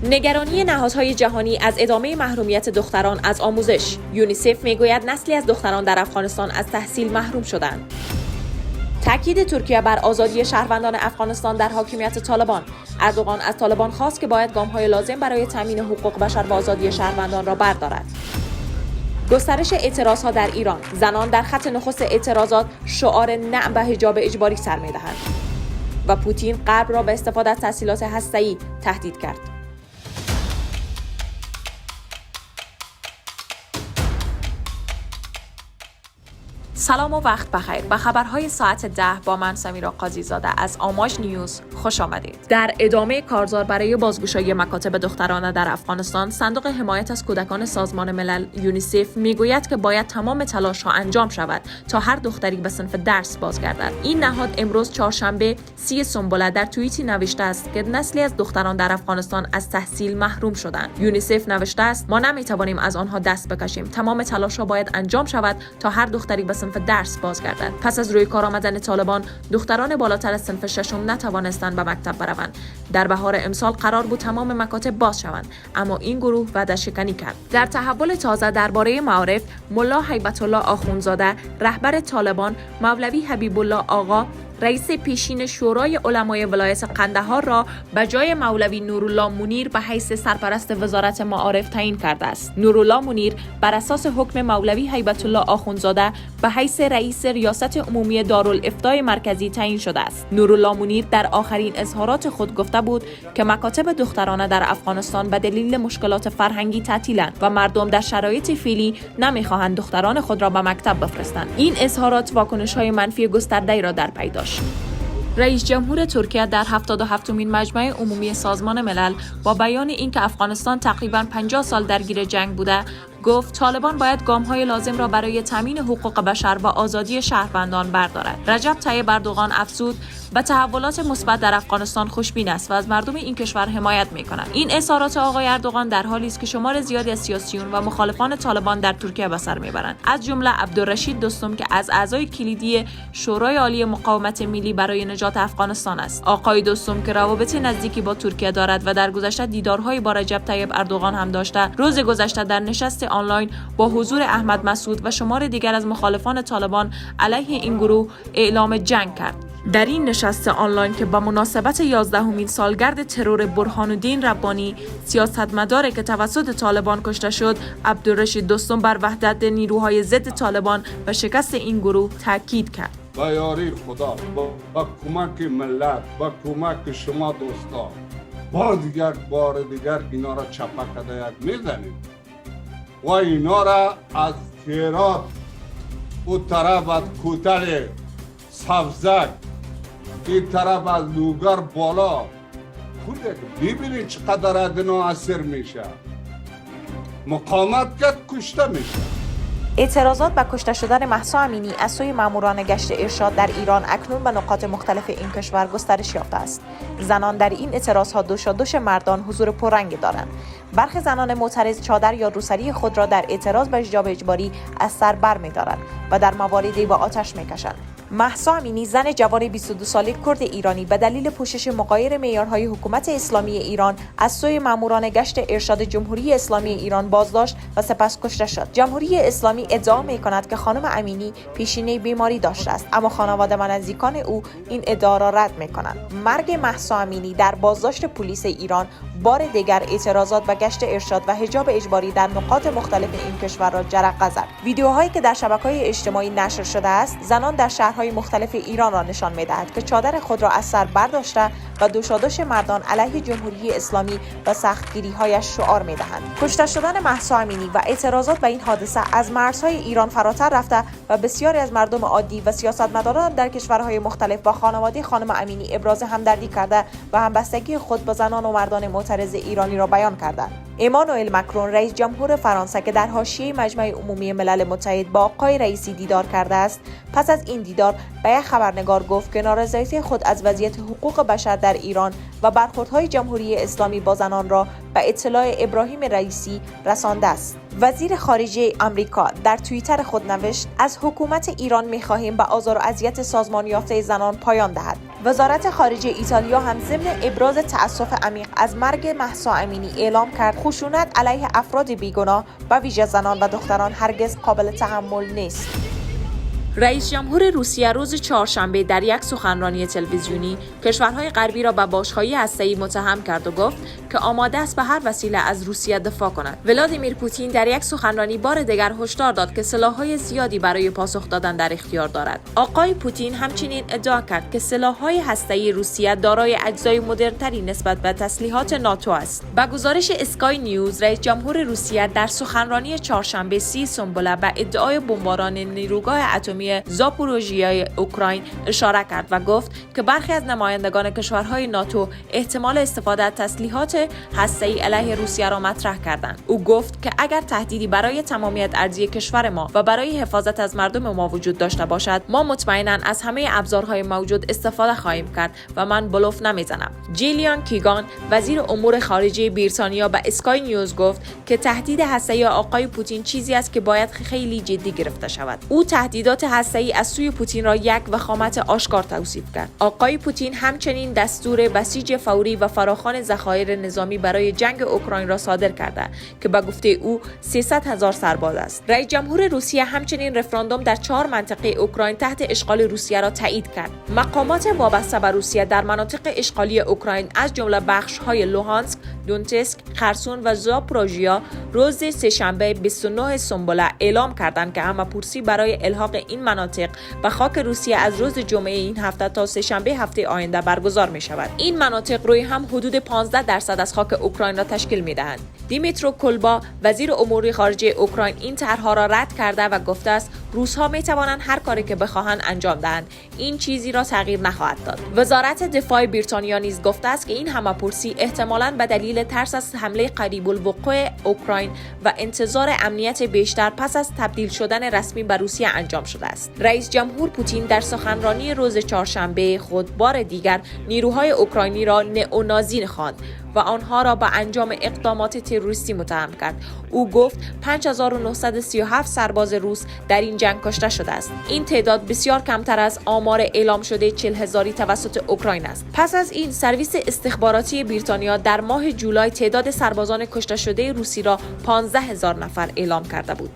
نگرانی نهادهای جهانی از ادامه محرومیت دختران از آموزش. یونیسف میگوید نسلی از دختران در افغانستان از تحصیل محروم شدند. تاکید ترکیه بر آزادی شهروندان افغانستان در حاکمیت طالبان. اردوغان از طالبان خواست که باید گام‌های لازم برای تامین حقوق بشر و آزادی شهروندان را بردارد. گسترش اعتراضها در ایران. زنان در خط نخست اعتراضات شعار نعم به حجاب اجباری سر می‌دهند. و پوتین غرب را به استفاده از تسهیلات هسته‌ای تهدید کرد. سلام و وقت بخیر. به خبرهای ساعت 10 با من سمیرا قاضی زاده از آماج نیوز خوش آمدید. در ادامه کارزار برای بازگشایی مکاتب دخترانه در افغانستان، صندوق حمایت از کودکان سازمان ملل یونیسف میگوید که باید تمام تلاش‌ها انجام شود تا هر دختری به صنف درس بازگردد. این نهاد امروز چهارشنبه 30 سنبله در توییتی نوشته است که نسلی از دختران در افغانستان از تحصیل محروم شدند. یونیسف نوشته است: ما نمیتوانیم از آنها دست بکشیم. تمام تلاش‌ها باید انجام شود تا هر دختری به صنف درس بازگردد. پس از روی کار آمدن طالبان، دختران بالاتر از صنف ششم نتوانستند به مکتب بروند. در بهار امسال قرار بود تمام مکاتب باز شوند، اما این گروه وعده شکنی کرد. در تحول تازه درباره معارف، ملا هیبت الله آخوندزاده، رهبر طالبان، مولوی حبیب الله آقا، رئیس پیشین شورای علمای ولایت قندهار را به جای مولوی نورالله منیر به حیث سرپرست وزارت معارف تعیین کرده است. نورالله منیر بر اساس حکم مولوی هیبت الله آخوندزاده به حیث رئیس ریاست عمومی دارالافتای مرکزی تعیین شده است. نورالله منیر در آخرین اظهارات خود گفته بود که مکاتب دخترانه در افغانستان به دلیل مشکلات فرهنگی تعطیلند و مردم در شرایط فعلی نمیخواهند دختران خود را به مکتب بفرستند. این اظهارات واکنش‌های منفی گسترده‌ای را در پی داشت. رئیس جمهور ترکیه در 77مین مجمع عمومی سازمان ملل با بیان اینکه افغانستان تقریباً 50 سال درگیر جنگ بوده، گفت طالبان باید گام‌های لازم را برای تامین حقوق بشر و آزادی شهروندان بردارد. رجب طیب اردوغان افزود: به تحولات مثبت در افغانستان خوشبین است و از مردم این کشور حمایت می‌کند. این اظهارات آقای اردوغان در حالی است که شمار زیادی از سیاسیون و مخالفان طالبان در ترکیه به سر میبرند، از جمله عبدالرشید دوستم که از اعضای کلیدی شورای عالی مقاومت ملی برای نجات افغانستان است. آقای دوستم که روابط نزدیکی با ترکیه دارد و در گذشته دیدارهای با رجب طیب اردوغان هم داشته، روز گذشته در نشست آنلاین با حضور احمد مسعود و شمار دیگر از مخالفان طالبان علیه این گروه اعلام جنگ کرد. در این نشست آنلاین که با مناسبت 11مین سالگرد ترور برهان‌الدین ربانی، سیاستمداری که توسط طالبان کشته شد، عبدالرشید دوستم بر وحدت نیروهای ضد طالبان و شکست این گروه تاکید کرد. با یاری خدا، با کمک ملت، با کمک شما دوستان، بار دیگر اینا را چپک میزنید و اینا را از هرات او طرف از کوتل سبزک این طرف از لوگر بالا ببینید چقدر ادنا اثر میشه. مقاومت کرد کشته میشه. اعتراضات به کشته شدن مهسا امینی از سوی ماموران گشت ارشاد در ایران اکنون به نقاط مختلف این کشور گسترش یافته است. زنان در این اعتراضها دوش مردان حضور پررنگ دارند. برخی زنان معترض چادر یا روسری خود را در اعتراض به حجاب اجباری از سر بر می‌دارند و در مواردی با آتش می‌کشند. مهسا امینی، زن جوان 22 ساله کرد ایرانی، به دلیل پوشش مغایر معیارهای حکومت اسلامی ایران از سوی ماموران گشت ارشاد جمهوری اسلامی ایران بازداشت و سپس کشته شد. جمهوری اسلامی ادعا می‌کند که خانم امینی پیشینه بیماری داشته است، اما خانواده و نزدیکان او این ادعا را رد می‌کنند. مرگ مهسا امینی در بازداشت پلیس ایران بار دیگر اعتراضات و گشت ارشاد و حجاب اجباری در نقاط مختلف این کشور را جرقه زد. ویدیوهایی که در شبکه‌های اجتماعی نشر شده است، زنان در شهرهای مختلف ایران را نشان می‌دهد که چادر خود را از سر برداشته و دوش مردان علیه جمهوری اسلامی و سختگیری‌هایش شعار می‌دهند. کشته شدن مهسا امینی و اعتراضات به این حادثه از مرزهای ایران فراتر رفته و بسیاری از مردم عادی و سیاستمداران در کشورهای مختلف با خانواده خانم امینی ابراز همدردی کرده و همبستگی خود با زنان و مردان معترض ایرانی را بیان کردند. امانوئل مکرون، رئیس جمهور فرانسه که در حاشیه مجمع عمومی ملل متحد با آقای رئیسی دیدار کرده است، پس از این دیدار به یک خبرنگار گفت که نارضایتی خود از وضعیت حقوق بشر در ایران و برخوردهای جمهوری اسلامی با زنان را به اطلاع ابراهیم رئیسی رسانده است. وزیر خارجه آمریکا در توییتر خود نوشت از حکومت ایران می‌خواهیم به آزار و اذیت سازمان یافته زنان پایان دهد. وزارت خارجه ایتالیا هم ضمن ابراز تأسف عمیق از مرگ مهسا امینی اعلام کرد خشونت علیه افراد بیگناه و ویژه زنان و دختران هرگز قابل تحمل نیست. رئیس جمهور روسیه روز چهارشنبه در یک سخنرانی تلویزیونی کشورهای غربی را به باش‌های هسته‌ای متهم کرد و گفت که آماده است به هر وسیله از روسیه دفاع کند. ولادیمیر پوتین در یک سخنرانی بار دیگر هشدار داد که سلاح‌های زیادی برای پاسخ دادن در اختیار دارد. آقای پوتین همچنین ادعا کرد که سلاح‌های هسته‌ای روسیه دارای اجزای مدرن‌تری نسبت به تسلیحات ناتو است. با گزارش اسکای نیوز، رئیس جمهور روسیه در سخنرانی چهارشنبه 30 سنبله به ادعای بمباران نیروگاه اتمی زاپوروژیای اوکراین اشاره کرد و گفت که برخی از نمایندگان کشورهای ناتو احتمال استفاده از تسلیحات هسته‌ای علیه روسیه را مطرح کردند. او گفت که اگر تهدیدی برای تمامیت ارضی کشور ما و برای حفاظت از مردم ما وجود داشته باشد، ما مطمئناً از همه ابزارهای موجود استفاده خواهیم کرد و من بلوف نمیزنم. جیلیان کیگان، وزیر امور خارجه بریتانیا، به اسکای نیوز گفت که تهدید هسته‌ای آقای پوتین چیزی است که باید خیلی جدی گرفته شود. او تهدیدات هسته‌ای از سوی پوتین را یک وخامت آشکار توصیف کرد. آقای پوتین همچنین دستور بسیج فوری و فراخوان ذخایر نظامی برای جنگ اوکراین را صادر کرده که به گفته او 300,000 سرباز است. رئیس جمهور روسیه همچنین رفراندوم در 4 منطقه اوکراین تحت اشغال روسیه را تایید کرد. مقامات وابسته به روسیه در مناطق اشغالی اوکراین از جمله بخش‌های لوهانسک، دونتسک، خرسون و زاپوروژیا روز سه‌شنبه 29 سنبله اعلام کردند که همه‌پرسی برای الحاق این مناطق به خاک روسیه از روز جمعه این هفته تا سه‌شنبه هفته آینده برگزار می شود. این مناطق روی هم حدود 15% از خاک اوکراین را تشکیل می دهند. دیمیترو کلبا، وزیر امور خارجه اوکراین، این طرح‌ها را رد کرده و گفته است روس‌ها می توانند هر کاری که بخواهند انجام دهند. این چیزی را تغییر نخواهد داد. وزارت دفاع بریتانیا نیز گفته است که این همه‌پرسی احتمالاً به دلیل ترس از حمله قریب الوقوع اوکراین و انتظار امنیت بیشتر پس از تبدیل شدن رسمی به روسیه انجام شده است. رئیس جمهور پوتین در سخنرانی روز چهارشنبه خود بار دیگر نیروهای اوکراینی را نئونازی خواند و آنها را به انجام اقدامات تروریستی متهم کرد. او گفت 5937 سرباز روس در این جنگ کشته شده است. این تعداد بسیار کمتر از آمار اعلام شده 40,000 توسط اوکراین است. پس از این سرویس استخباراتی بریتانیا در ماه جولای تعداد سربازان کشته شده روسی را 15,000 نفر اعلام کرده بود.